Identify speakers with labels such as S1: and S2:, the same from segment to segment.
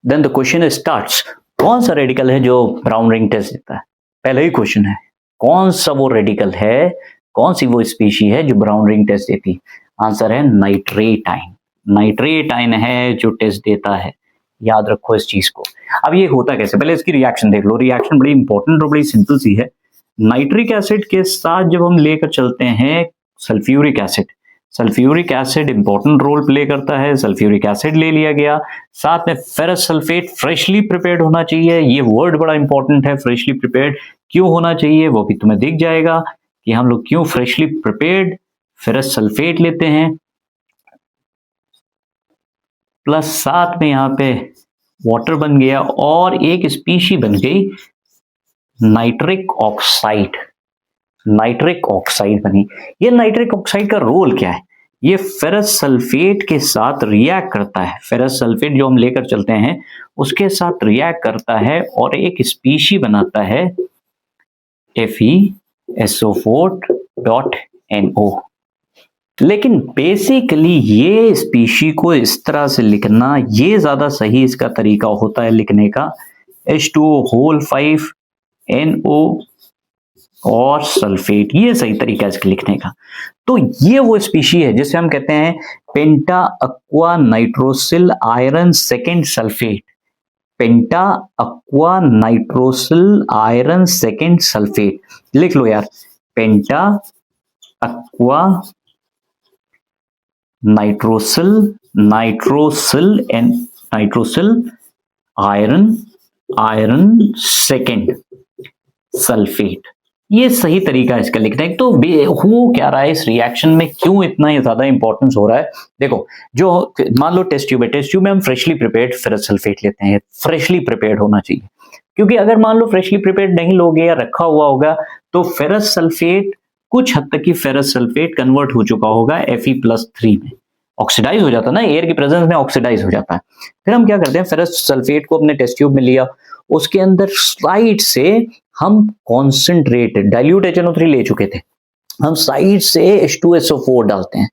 S1: Then the question starts, कौन सा radical है जो ब्राउन रिंग टेस्ट देता है? पहला ही क्वेश्चन है, कौन सा वो रेडिकल है, कौन सी वो स्पीशी है जो ब्राउन रिंग टेस्ट देती है? आंसर है नाइट्रेटाइन। नाइट्रेटाइन है जो टेस्ट देता है, याद रखो इस चीज को। अब ये होता कैसे, पहले इसकी रिएक्शन देख लो। रिएक्शन बड़ी इंपॉर्टेंट और बड़ी सिंपल सी है। नाइट्रिक एसिड के साथ जब हम लेकर चलते हैं sulphuric acid, sulphuric acid important role play करता है, सल्फ्यूरिक एसिड ले लिया गया, साथ में फेरस सल्फेट फ्रेशली प्रिपेयर्ड होना चाहिए। ये वर्ड बड़ा इंपॉर्टेंट है, फ्रेशली प्रिपेयर्ड क्यों होना चाहिए वो भी तुम्हें दिख जाएगा कि हम लोग क्यों फ्रेशली प्रिपेयर्ड फेरस सल्फेट लेते हैं, प्लस साथ में यहाँ पे वाटर बन गया और एक स्पीशी बन गई नाइट्रिक ऑक्साइड। नाइट्रिक ऑक्साइड बनी। ये नाइट्रिक ऑक्साइड का रोल क्या है? ये फेरस सल्फेट के साथ रिएक्ट करता है। फेरस सल्फेट जो हम लेकर चलते हैं उसके साथ रिएक्ट करता है और एक स्पीशी बनाता है FeSO4.NO। लेकिन बेसिकली ये स्पीशी को इस तरह से लिखना, ये ज्यादा सही इसका तरीका होता है लिखने का, H2O5NO और सल्फेट, ये सही तरीका है इसके लिखने का। तो ये वो स्पीशी है जिसे हम कहते हैं penta aqua nitrosyl iron second sulphate. Penta aqua nitrosyl iron second sulphate लिख लो यार, penta aqua nitrosyl and nitrosyl iron second sulphate, ये सही तरीका है इसका लिखने का। तो हो क्या रहा है इस रिएक्शन में, क्यों इतना ज्यादा इंपॉर्टेंस हो रहा है? देखो, जो मान लो टेस्ट ट्यूब है, टेस्ट ट्यूब में हम फ्रेशली प्रिपेयर्ड फेरस सल्फेट लेते हैं। फ्रेशली प्रिपेयर्ड होना चाहिए, क्योंकि अगर मान लो फ्रेशली प्रिपेयर्ड नहीं लोगे या रखा हुआ होगा तो फेरस सल्फेट कुछ हद तक ही फेरस सल्फेट कन्वर्ट हो चुका होगा Fe+3 में, ऑक्सीडाइज हो जाता है ना, एयर की प्रेजेंस में ऑक्सीडाइज हो जाता है। फिर हम क्या करते हैं, फेरस सल्फेट को अपने टेस्ट ट्यूब में लिया, उसके अंदर साइड से हम कॉन्सेंट्रेट डाइल्यूट HNO3 ले चुके थे, हम साइड से H2SO4 डालते हैं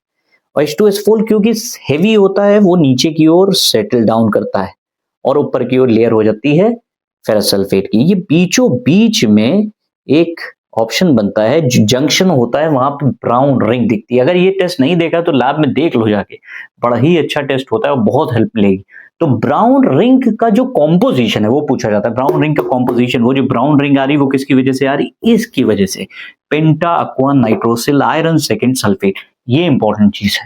S1: और H2SO4 क्योंकि हेवी होता है वो नीचे की ओर सेटल डाउन करता है और ऊपर की ओर लेयर हो जाती है फेरस सल्फेट की। ये बीचों बीच में एक ऑप्शन बनता है, जंक्शन होता है, वहां पे ब्राउन रिंग दिखती है। अगर ये टेस्ट नहीं देखा तो लैब में देख लो जाके, बड़ा ही अच्छा टेस्ट होता है और बहुत हेल्प मिलेगी। तो ब्राउन रिंग का जो कॉम्पोजिशन है वो पूछा जाता है। ब्राउन रिंग का कॉम्पोजिशन, वो जो ब्राउन रिंग आ रही है वो किसकी वजह से आ रही? इसकी वजह से, penta aqua nitrosyl iron second sulphate. ये इंपॉर्टेंट चीज है।